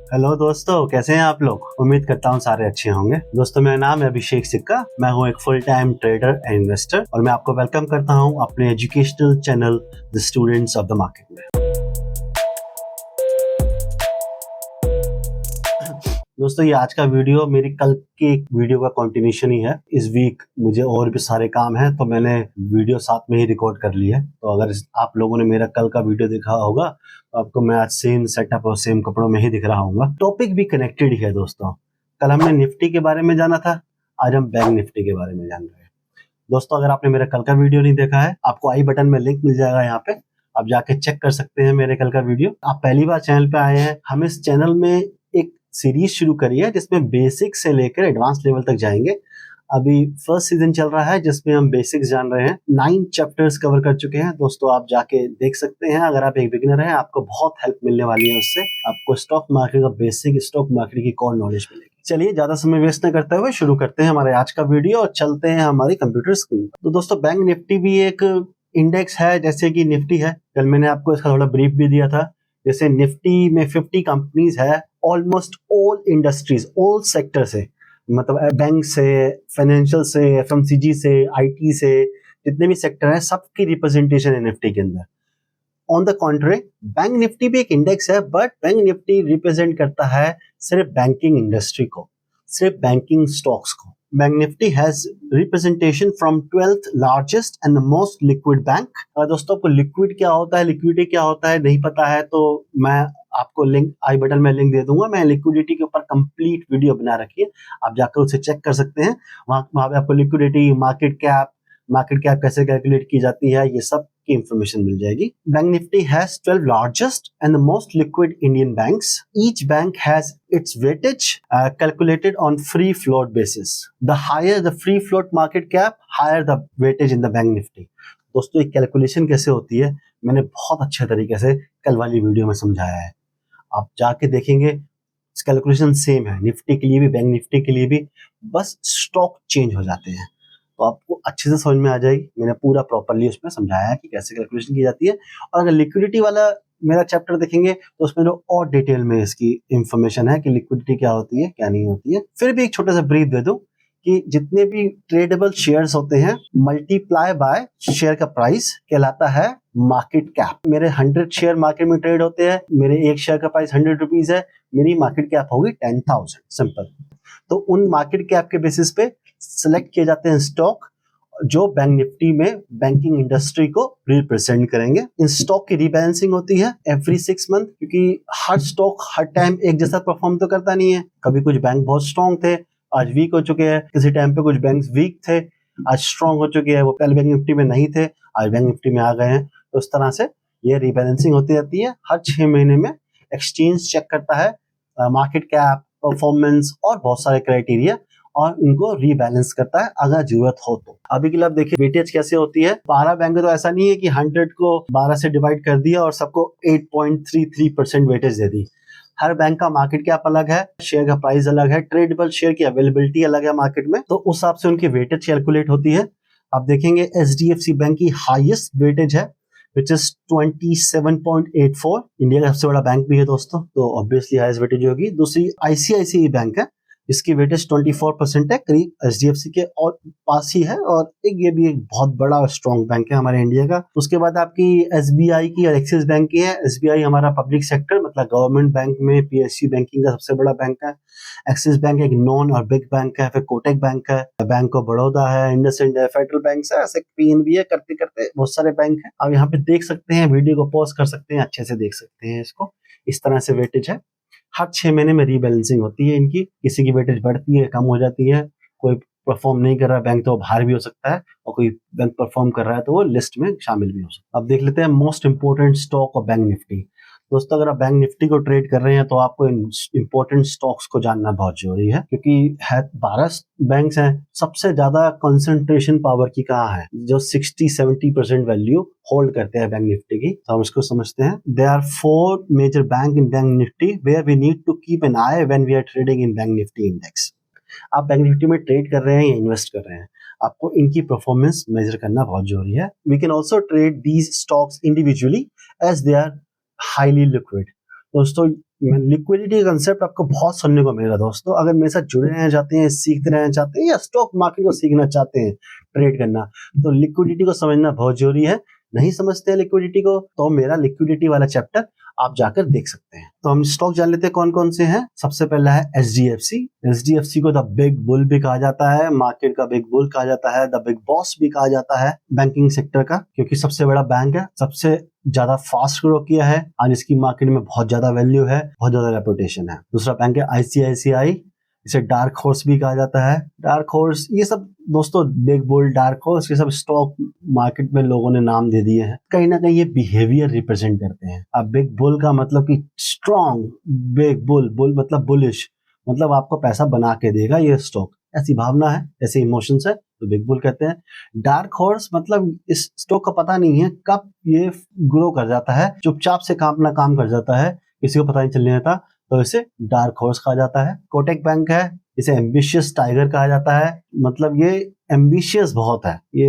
Hello दोस्तों, कैसे हैं आप लोग। उम्मीद करता हूँ सारे अच्छे होंगे। दोस्तों, मेरा नाम है अभिषेक सिक्का। मैं हूँ एक full time trader and investor और मैं आपको वेलकम करता हूँ अपने educational channel the students of the market में। दोस्तों, ये आज का वीडियो मेरी कल की वीडियो का कंटिन्यूशन ही है। इस वीक मुझे और भी सारे काम है तो मैंने वीडियो साथ में ही रिकॉर्ड कर ली है। तो अगर आप लोगों ने मेरा कल का वीडियो देखा होगा तो आपको मैं आज सेम सेटअप और सेम कपड़ों में ही दिख रहा हूँ। टॉपिक भी कनेक्टेड ही है दोस्तों। कल हमने निफ्टी के बारे में जाना था, आज हम बैंक निफ्टी के बारे में जान रहे हैं। दोस्तों, अगर आपने मेरा कल का वीडियो नहीं देखा है, आपको आई बटन में लिंक मिल जाएगा, यहाँ पे आप जाके चेक कर सकते हैं मेरे कल का वीडियो। आप पहली बार चैनल पे आए हैं, हम इस चैनल में एक सीरीज शुरू करी है जिसमें बेसिक से लेकर एडवांस लेवल तक जाएंगे। अभी फर्स्ट सीजन चल रहा है जिसमें हम बेसिक्स जान रहे हैं। 9 चैप्टर्स कवर कर चुके हैं दोस्तों, आप जाके देख सकते हैं। अगर आप एक बिगिनर हैं, आपको बहुत हेल्प मिलने वाली है उससे। आपको स्टॉक मार्केट का बेसिक, स्टॉक मार्केट की कोर नॉलेज मिलेगी। चलिए, ज्यादा समय वेस्ट न करते हुए शुरू करते हैं हमारे आज का वीडियो और चलते हैं हमारी कंप्यूटर स्क्रीन पर। तो दोस्तों, बैंक निफ्टी भी एक इंडेक्स है जैसे कि निफ्टी है। कल मैंने आपको इसका थोड़ा ब्रीफ भी दिया था। जैसे निफ्टी में 50 कंपनीज है, almost all industries, all sector से, मतलब बैंक से, फाइनेंशियल से, एफएमसीजी से, आईटी से, जितने भी सेक्टर है सबकी रिप्रेजेंटेशन है निफ्टी के अंदर। ऑन द कॉन्ट्री, बैंक निफ्टी भी एक इंडेक्स है, बट बैंक निफ्टी रिप्रेजेंट करता है सिर्फ बैंकिंग इंडस्ट्री को, सिर्फ बैंकिंग स्टॉक्स को। Bank Nifty has representation from 12th largest and the most liquid bank. दोस्तों, आपको लिक्विड क्या होता है, लिक्विडिटी क्या होता है नहीं पता है तो मैं आपको लिंक आई बटन में लिंक दे दूंगा। मैं लिक्विडिटी के ऊपर कंप्लीट वीडियो बना रखी है, आप जाकर उसे चेक कर सकते हैं। वहां पे आपको लिक्विडिटी, मार्केट कैप कैसे कैलकुलेट की जाती है, ये सब की इंफॉर्मेशन मिल जाएगी। Bank Nifty has 12 largest and the most liquid Indian banks. Each bank has its weightage calculated on free float basis. The higher the free float market cap, higher the weightage in the bank nifty. दोस्तों, ये calculation कैसे होती है मैंने बहुत अच्छे तरीके से कल वाली वीडियो में समझाया है। आप जाके देखेंगे, कैलकुलेशन सेम है निफ्टी के लिए भी, बैंक निफ्टी के लिए भी, बस स्टॉक चेंज हो जाते हैं। तो आपको अच्छे से समझ में आ जाएगी। मैंने पूरा प्रॉपर्ली उसमें समझाया है कि कैसे कैलकुलेशन की जाती है। और अगर लिक्विडिटी वाला मेरा चैप्टर देखेंगे तो उसमें जो और डिटेल में इसकी इंफॉर्मेशन है कि लिक्विडिटी क्या होती है, क्या नहीं होती है। फिर भी एक छोटा सा ब्रीफ दे दूं कि जितने भी ट्रेडेबल शेयर्स होते हैं, मल्टीप्लाई बाय शेयर का प्राइस कहलाता है मार्केट कैप। मेरे 100 शेयर मार्केट में ट्रेड होते हैं, मेरे एक शेयर का प्राइस 100 रुपीज है, मेरी मार्केट कैप होगी 10,000। सिंपल। तो उन मार्केट कैप के बेसिस पे सिलेक्ट किए जाते हैं स्टॉक जो बैंक निफ्टी में बैंकिंग इंडस्ट्री को रिप्रेजेंट करेंगे। इन स्टॉक की रीबैलेंसिंग होती है एवरी 6 मंथ, क्योंकि हर स्टॉक हर टाइम एक जैसा परफॉर्म तो करता नहीं है। कभी कुछ बैंक बहुत स्ट्रॉन्ग थे, आज वीक हो चुके हैं। किसी टाइम पे कुछ बैंक वीक थे, आज स्ट्रॉन्ग हो चुके हैं। वो पहले बैंक निफ्टी में नहीं थे, आज बैंक निफ्टी में आ गए हैं। तो उस तरह से ये रीबैलेंसिंग होती रहती है। हर 6 महीने में एक्सचेंज चेक करता है मार्केट कैप, परफॉर्मेंस और बहुत सारे क्राइटेरिया, और इनको रीबैलेंस करता है अगर जरूरत हो तो। अभी के लिए आप देखिए वेटेज कैसे होती है। 12 बैंक तो ऐसा नहीं है कि 100 को 12 से डिवाइड कर दिया और सबको 8.33% वेटेज दे दी। हर बैंक का मार्केट कैप अलग है, शेयर का प्राइस अलग है, ट्रेडेबल शेयर की अवेलेबिलिटी अलग है मार्केट में, तो उस हिसाब से उनकी वेटेज कैलकुलेट होती है। आप देखेंगे एचडीएफसी बैंक की हाईएस्ट वेटेज है which is 27.84। इंडिया का सबसे बड़ा बैंक भी है दोस्तों, तो ऑब्वियसली हाईएस्ट वेटेज होगी। दूसरी आईसीआईसीआई बैंक है, इसकी वेटेज 24% है, करीब एचडीएफसी के और पास ही है। और ये भी एक बहुत बड़ा स्ट्रॉन्ग बैंक है हमारे इंडिया का। उसके बाद आपकी एसबीआई की और एक्सिस बैंक की है। एसबीआई हमारा पब्लिक सेक्टर, मतलब गवर्नमेंट बैंक में पीएसयू बैंकिंग का सबसे बड़ा बैंक है। एक्सिस बैंक एक नॉन और बिग बैंक है। फिर कोटक बैंक है, बैंक ऑफ बड़ौदा है, इंडसइंड है, फेडरल बैंक है, ऐसे पीएनबी है, करते करते बहुत सारे बैंक है। आप यहाँ पे देख सकते हैं, वीडियो को पॉज कर सकते हैं, अच्छे से देख सकते हैं इसको। इस तरह से वेटेज है। हर 6 महीने में रीबैलेंसिंग होती है इनकी। किसी की वेटेज बढ़ती है, कम हो जाती है। कोई परफॉर्म नहीं कर रहा बैंक तो बाहर भी हो सकता है, और कोई बैंक परफॉर्म कर रहा है तो वो लिस्ट में शामिल भी हो सकता है। अब देख लेते हैं most important stock of bank Nifty. दोस्तों, अगर आप बैंक निफ्टी को ट्रेड कर रहे हैं तो आपको इंपोर्टेंट स्टॉक्स को जानना बहुत जरूरी है, क्योंकि है 12 बैंक्स हैं। सबसे ज्यादा कंसंट्रेशन पावर की कहाँ है, जो 60-70% वैल्यू होल्ड करते हैं बैंक निफ्टी की, तो हम इसको समझते हैं। There are 4 major bank in Bank Nifty where we need to keep an eye when we are trading in Bank Nifty index. आप बैंक निफ्टी में ट्रेड कर रहे हैं या इन्वेस्ट कर रहे हैं, आपको इनकी परफॉर्मेंस मेजर करना बहुत जरूरी है। We can also trade these stocks individually as they are highly liquid. दोस्तों, लिक्विडिटी का कंसेप्ट आपको बहुत सुनने को मिलेगा दोस्तों। अगर मेरे साथ जुड़े रहना चाहते हैं, सीखते रहना चाहते हैं या स्टॉक मार्केट को सीखना चाहते हैं, ट्रेड करना, तो लिक्विडिटी को समझना बहुत जरूरी है। नहीं समझते हैं लिक्विडिटी को तो मेरा लिक्विडिटी वाला चैप्टर आप जाकर देख सकते हैं। तो हम स्टॉक जान लेते हैं कौन कौन से हैं। सबसे पहला है एचडीएफसी। एचडीएफसी को द बिग बुल भी कहा जाता है, मार्केट का बिग बुल कहा जाता है, द बिग बॉस भी कहा जाता है बैंकिंग सेक्टर का, क्योंकि सबसे बड़ा बैंक है, सबसे ज्यादा फास्ट ग्रो किया है, आज इसकी मार्केट में बहुत ज्यादा वैल्यू है, बहुत ज्यादा रेपुटेशन है। दूसरा बैंक है आईसीआईसीआई, इसे डार्क हॉर्स भी कहा जाता है। डार्क हॉर्स, ये सब दोस्तों बिग बुल, डार्क हॉर्स, ये सब स्टॉक मार्केट में लोगों ने नाम दे दिए हैं। कहीं ना कहीं ये बिहेवियर रिप्रेजेंट करते हैं। अब बिग बुल का मतलब कि स्ट्रॉन्ग, बिग बुल, बुल मतलब बुलिश, मतलब आपको पैसा बना के देगा ये स्टॉक, ऐसी भावना है, ऐसे इमोशंस है, तो बिग बुल कहते हैं। डार्क हॉर्स मतलब इस स्टॉक का पता नहीं है कब ये ग्रो कर जाता है, चुपचाप से अपना काम कर जाता है, किसी को पता नहीं चलने देता, तो इसे डार्क हॉर्स कहा जाता है। कोटक बैंक है, इसे एम्बिशियस टाइगर कहा जाता है, मतलब ये एम्बिशियस बहुत है, ये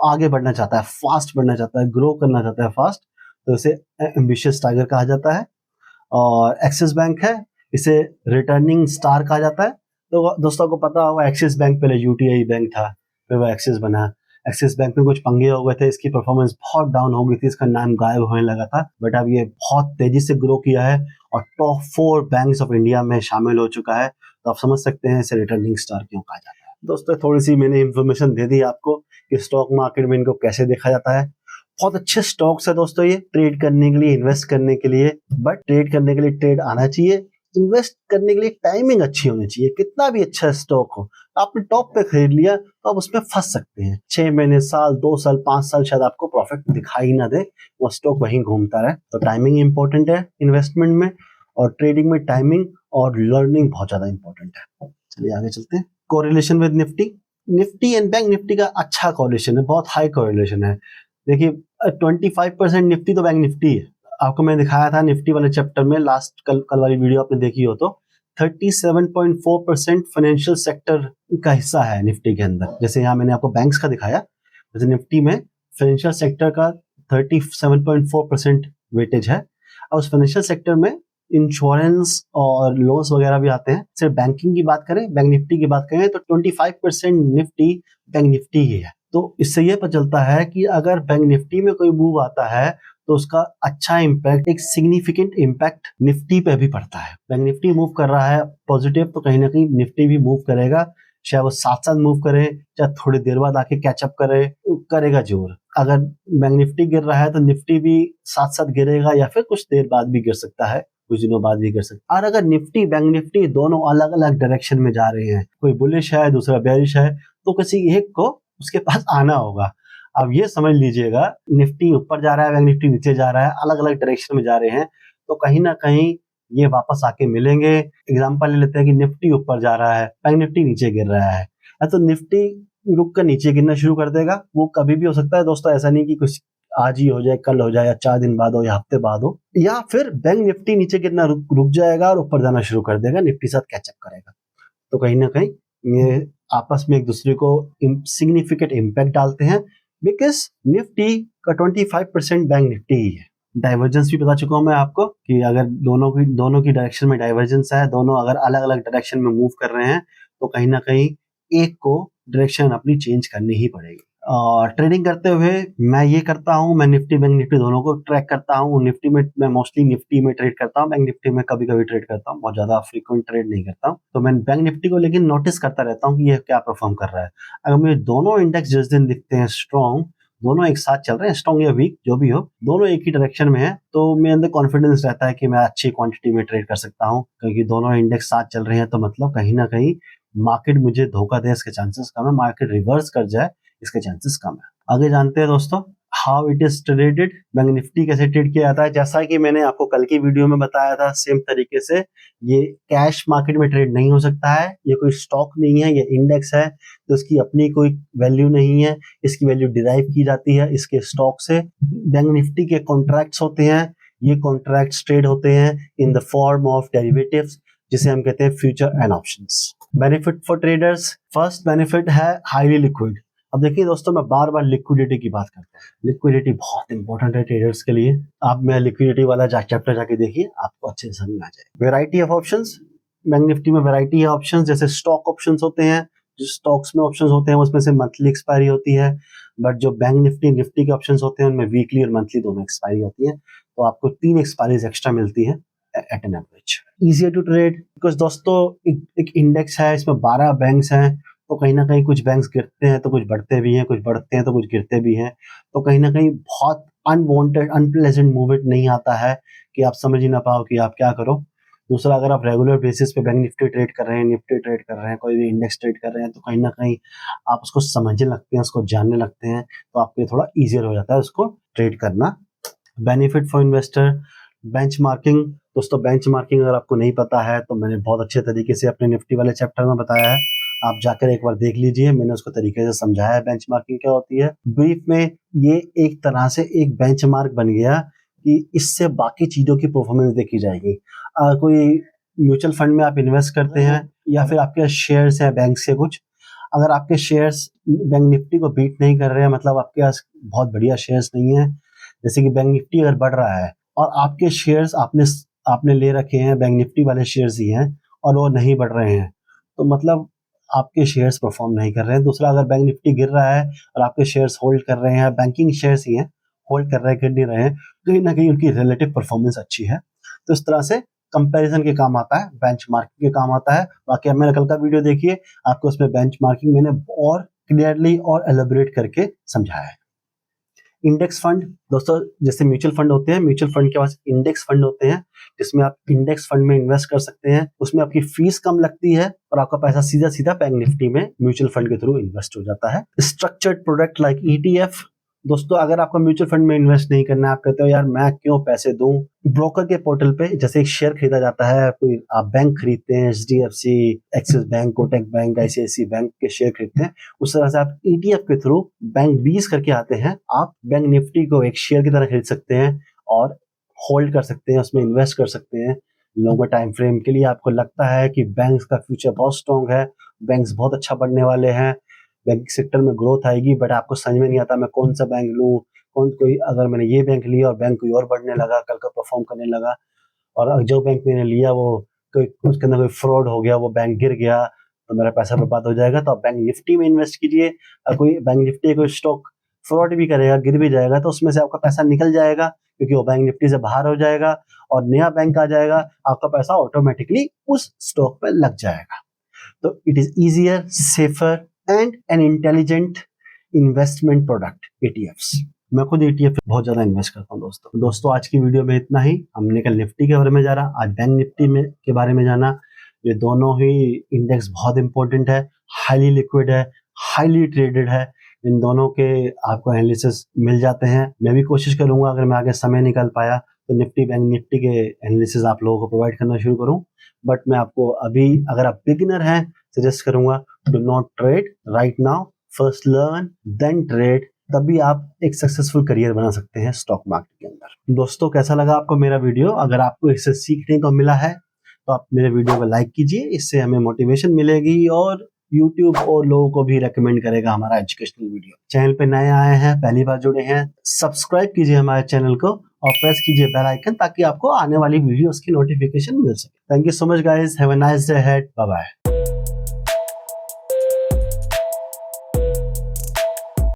आगे बढ़ना चाहता है, फास्ट बढ़ना चाहता है, ग्रो करना चाहता है फास्ट, तो इसे एम्बिशियस टाइगर कहा जाता है। और एक्सिस बैंक है, इसे रिटर्निंग स्टार कहा जाता है। तो दोस्तों को पता होगा एक्सिस बैंक पहले यूटीआई बैंक था, फिर वो एक्सिस बना। एक्सिस बैंक में कुछ पंगे हो गए थे, इसकी परफॉर्मेंस बहुत डाउन हो गई थी, इसका नाम गायब होने लगा था, बट अब ये बहुत तेजी से ग्रो किया है और टॉप 4 बैंक्स ऑफ इंडिया में शामिल हो चुका है। तो आप समझ सकते हैं इसे रिटर्निंग स्टार क्यों कहा जाता है। दोस्तों थोड़ी सी मैंने इंफॉर्मेशन दे दी आपको कि स्टॉक मार्केट में इनको कैसे देखा जाता है। बहुत अच्छे स्टॉक्स है दोस्तों ये, ट्रेड करने के लिए, इन्वेस्ट करने के लिए, बट ट्रेड करने के लिए ट्रेड आना चाहिए, इन्वेस्ट करने के लिए टाइमिंग अच्छी होनी चाहिए। कितना भी अच्छा स्टॉक हो, आपने टॉप पे खरीद लिया तो आप उसमें फंस सकते हैं, 6 महीने, साल, 2 साल, 5 साल शायद आपको प्रॉफिट दिखाई ना दे, वो स्टॉक वहीं घूमता रहे। तो टाइमिंग इंपॉर्टेंट है इन्वेस्टमेंट में, और ट्रेडिंग में टाइमिंग और लर्निंग बहुत ज्यादा इंपॉर्टेंट है। चलिए आगे चलते हैं। Correlation with Nifty. Nifty and bank Nifty का अच्छा कोरिलेशन है, बहुत हाई कोरिलेशन है। देखिए 25% निफ्टी तो बैंक निफ्टी है। आपको मैं दिखाया था निफ्टी वाले चैप्टर में, लास्ट कल वाली वीडियो आपने देखी हो तो 37.4% फाइनेंशियल सेक्टर का हिस्सा है निफ्टी के अंदर। जैसे यहाँ मैंने आपको बैंक्स का दिखाया, जैसे निफ्टी में फाइनेंशियल सेक्टर का 37.4% वेटेज है। और उस फाइनेंशियल सेक्टर में इंश्योरेंस और लोन्स वगैरह भी आते हैं। सिर्फ बैंकिंग की बात करें, बैंक निफ्टी की बात करें, तो 25% निफ्टी बैंक निफ्टी ही है। तो इससे यह पता चलता है कि अगर बैंक निफ्टी में कोई मूव आता है तो उसका अच्छा इम्पैक्ट, एक सिग्निफिकेंट इम्पैक्ट निफ्टी पे भी पड़ता है। बैंक निफ्टी मूव कर रहा है पॉजिटिव, तो कहीं ना कहीं निफ्टी भी मूव करेगा, चाहे वो साथ साथ मूव करे, चाहे थोड़ी देर बाद आके कैचअप करेगा जरूर। अगर बैंक निफ्टी गिर रहा है तो निफ्टी भी साथ साथ गिरेगा, या फिर कुछ देर बाद भी गिर सकता है, कुछ दिनों बाद भी गिर सकता है। और अगर निफ्टी, बैंक निफ्टी दोनों अलग अलग डायरेक्शन में जा रहे हैं, कोई बुलिश है दूसरा बेरिश है, तो किसी एक को उसके पास आना होगा। अब ये समझ लीजिएगा, निफ्टी ऊपर जा रहा है, बैंक निफ्टी नीचे जा रहा है, अलग अलग डायरेक्शन में जा रहे हैं, तो कहीं ना कहीं ये वापस आके मिलेंगे। एग्जांपल ले लेते हैं कि निफ्टी ऊपर जा रहा है, बैंक निफ्टी नीचे गिर रहा है, तो निफ्टी रुक कर नीचे गिरना शुरू कर देगा। वो कभी भी हो सकता है दोस्तों, ऐसा नहीं कि कुछ आज ही हो जाए, कल हो जाए, या 4 दिन बाद हो, या हफ्ते बाद हो। या फिर बैंक निफ्टी नीचे गिरना रुक जाएगा और ऊपर जाना शुरू कर देगा, निफ्टी साथ कैचअप करेगा। तो कहीं ना कहीं ये आपस में एक दूसरे को सिग्निफिकेंट इम्पैक्ट डालते हैं, बिकॉज निफ्टी का 25% बैंक निफ्टी ही है। डाइवर्जेंस भी बता चुका हूं मैं आपको कि अगर दोनों की डायरेक्शन में डाइवर्जेंस है, दोनों अगर अलग अलग डायरेक्शन में मूव कर रहे हैं, तो कहीं ना कहीं एक को डायरेक्शन अपनी चेंज करनी ही पड़ेगी। और ट्रेडिंग करते हुए मैं ये करता हूँ, मैं निफ्टी बैंक निफ्टी दोनों को ट्रैक करता हूँ। निफ्टी में मैं मोस्टली निफ्टी में ट्रेड करता हूँ, बैंक निफ्टी में कभी कभी ट्रेड करता हूँ, बहुत ज्यादा फ्रीक्वेंट ट्रेड नहीं करता हूँ। तो मैं बैंक निफ्टी को लेकिन नोटिस करता रहता हूँ कि ये क्या परफॉर्म कर रहा है। अगर मुझे दोनों इंडेक्स जिस दिन दिखते हैं स्ट्रॉन्ग, दोनों एक साथ चल रहे हैं, स्ट्रॉन्ग या वीक जो भी हो, दोनों एक ही डायरेक्शन में है, तो मेरे अंदर कॉन्फिडेंस रहता है कि मैं अच्छी क्वांटिटी में ट्रेड कर सकता हूँ, क्योंकि दोनों इंडेक्स साथ चल रहे हैं। तो मतलब कहीं ना कहीं मार्केट मुझे धोखा दे इसके चांसेस कम है, मार्केट रिवर्स कर जाए इसके चांसेस कम है। आगे जानते हैं दोस्तों how it is traded, bank Nifty कैसे ट्रेड किया जाता है। जैसा कि मैंने आपको कल की वीडियो में बताया था, सेम तरीके से ये कैश मार्केट में ट्रेड नहीं हो सकता है। ये कोई स्टॉक नहीं है, ये इंडेक्स है, तो इसकी अपनी कोई वैल्यू नहीं है, इसकी वैल्यू डिराइव की जाती है इसके स्टॉक से। बैंक निफ्टी के कॉन्ट्रैक्ट्स होते हैं, ये कॉन्ट्रैक्ट्स ट्रेड होते हैं in the form of derivatives, जिसे हम कहते हैं future and options. Benefit for traders, first benefit है हाईली लिक्विड। अब देखिए दोस्तों, मैं बार बार लिक्विडिटी की बात करता हूँ। लिक्विडिटी बहुत इंपॉर्टेंट है ट्रेडर्स के लिए। आप मैं लिक्विडिटी वाला चैप्टर जाके देखिए, आपको अच्छे से समझ में आ जाए। Variety of options, bank Nifty में वेराइटी है ऑप्शंस, जैसे स्टॉक ऑप्शंस होते हैं, जो स्टॉक्स में ऑप्शंस होते हैं उसमें से मंथली एक्सपायरी होती है, बट जो बैंक निफ्टी के ऑप्शंस होते हैं उनमें वीकली और मंथली दोनों एक्सपायरी होती है। तो आपको 3 एक्सपायरीज एक्स्ट्रा मिलती है at an average. Easier to trade because दोस्तों एक इंडेक्स है, इसमें 12 बैंक्स हैं, तो कहीं ना कहीं कुछ बैंक्स गिरते हैं तो कुछ बढ़ते भी हैं, कुछ बढ़ते हैं तो कुछ गिरते भी हैं। तो कहीं ना कहीं बहुत अनवांटेड अनप्लेजेंट मूवमेंट नहीं आता है कि आप समझ ही ना पाओ कि आप क्या करो। दूसरा, अगर आप रेगुलर बेसिस पे बैंक निफ्टी ट्रेड कर रहे हैं, निफ्टी ट्रेड कर रहे हैं, कोई भी इंडेक्स ट्रेड कर रहे हैं, तो कहीं ना कहीं आप उसको समझने लगते हैं, उसको जानने लगते हैं, तो आपके लिए थोड़ा ईजियर हो जाता है उसको ट्रेड करना। Benefit for investor, benchmarking. दोस्तों बेंचमार्किंग अगर आपको नहीं पता है तो मैंने बहुत अच्छे तरीके से अपने निफ्टी वाले चैप्टर में बताया है, आप जाकर एक बार देख लीजिए, मैंने उसको तरीके से समझाया है बेंचमार्किंग क्या होती है। ब्रीफ में ये एक तरह से एक बेंचमार्क बन गया कि इससे बाकी चीजों की परफॉर्मेंस देखी जाएगी। कोई म्यूचुअल फंड में आप इन्वेस्ट करते हैं या फिर आपके शेयर्स हैं बैंक से कुछ, अगर आपके शेयर्स बैंक निफ्टी को बीट नहीं कर रहे हैं, मतलब आपके पास बहुत बढ़िया शेयर्स नहीं है, जैसे कि बैंक निफ्टी अगर बढ़ रहा है और आपके शेयर्स आपने ले रखे हैं, बैंक निफ्टी वाले शेयर्स ही हैं और वो नहीं बढ़ रहे हैं, तो मतलब आपके शेयर्स परफॉर्म नहीं कर रहे हैं। दूसरा, अगर बैंक निफ्टी गिर रहा है और आपके शेयर्स होल्ड कर रहे हैं, बैंकिंग शेयर्स ही हैं, होल्ड कर रहे हैं, गिर नहीं रहे हैं, कहीं ना कहीं उनकी रिलेटिव परफॉर्मेंस अच्छी है। तो इस तरह से कंपैरिजन के काम आता है, बेंचमार्किंग के काम आता है। बाकी अब मेरा कल का वीडियो देखिए, आपको उसमें बेंचमार्किंग मैंने और क्लियरली और एलेबोरेट करके समझाया है। इंडेक्स फंड दोस्तों, जैसे म्यूचुअल फंड होते हैं, म्यूचुअल फंड के पास इंडेक्स फंड होते हैं, जिसमें आप इंडेक्स फंड में इन्वेस्ट कर सकते हैं। उसमें आपकी फीस कम लगती है और आपका पैसा सीधा सीधा बैंक निफ्टी में म्यूचुअल फंड के थ्रू इन्वेस्ट हो जाता है। स्ट्रक्चर्ड प्रोडक्ट लाइक ETF, दोस्तों अगर आपको म्यूचुअल फंड में इन्वेस्ट नहीं करना है, आप कहते हो यार मैं क्यों पैसे दूं, ब्रोकर के पोर्टल पे जैसे एक शेयर खरीदा जाता है, कोई आप बैंक खरीदते हैं, HDFC, axis bank, Kotak bank, ICICI bank के शेयर खरीदते हैं, उस तरह से आप ETF के थ्रू बैंक 20 करके आते हैं, आप बैंक निफ्टी को एक शेयर की तरह खरीद सकते हैं और होल्ड कर सकते हैं, उसमें इन्वेस्ट कर सकते हैं लॉन्गर टाइम फ्रेम के लिए। आपको लगता है कि बैंक का फ्यूचर बहुत स्ट्रॉन्ग है, बैंक्स बहुत अच्छा बढ़ने वाले हैं, बैंक सेक्टर में ग्रोथ आएगी, बट आपको समझ में नहीं आता मैं कौन सा बैंक लूं, कोई अगर मैंने ये बैंक लिया और बैंक कोई और बढ़ने लगा, कल का परफॉर्म करने लगा, और जो बैंक मैंने लिया वो कोई उसके अंदर कोई फ्रॉड हो गया, वो बैंक गिर गया, तो मेरा पैसा बर्बाद हो जाएगा। तो आप बैंक निफ्टी में इन्वेस्ट कीजिए, कोई बैंक निफ्टी कोई स्टॉक फ्रॉड भी करेगा, गिर भी जाएगा, तो उसमें से आपका पैसा निकल जाएगा क्योंकि वो बैंक निफ्टी से बाहर हो जाएगा और नया बैंक आ जाएगा, आपका पैसा ऑटोमेटिकली उस स्टॉक पे लग जाएगा। तो it is easier, safer and an intelligent investment product ETFs। मैं खुद ETF पे बहुत ज्यादा इन्वेस्ट करता हूँ दोस्तों आज की वीडियो में इतना ही। हमने कल निफ्टी के बारे में जाना, आज बैंक निफ्टी में के बारे में जाना। ये दोनों ही इंडेक्स बहुत इंपॉर्टेंट है, हाईली लिक्विड है, हाईली ट्रेडेड है, इन दोनों के आपको एनालिसिस मिल जाते हैं। मैं भी कोशिश करूंगा अगर मैं आगे समय निकाल पाया तो निफ्टी बैंक निफ्टी के एनालिसिस आप लोगों को प्रोवाइड करना शुरू करूं, बट मैं आपको अभी अगर आप बिगिनर हैं सजेस्ट करूंगा do not trade right now, first learn then trade, तभी आप एक सक्सेसफुल करियर बना सकते हैं स्टॉक मार्केट के अंदर। दोस्तों कैसा लगा आपको मेरा वीडियो? अगर आपको इससे सीखने को मिला है तो आप मेरे वीडियो को लाइक कीजिए, इससे हमें मोटिवेशन मिलेगी और YouTube और लोगों को भी रेकमेंड करेगा हमारा एजुकेशनल वीडियो। चैनल पे नए आए हैं, पहली बार जुड़े हैं, सब्सक्राइब कीजिए हमारे चैनल को और प्रेस कीजिए बेल आइकन ताकि आपको आने वाली वीडियोस की नोटिफिकेशन मिल सके। Thank you so much guys, have a nice day ahead, bye bye.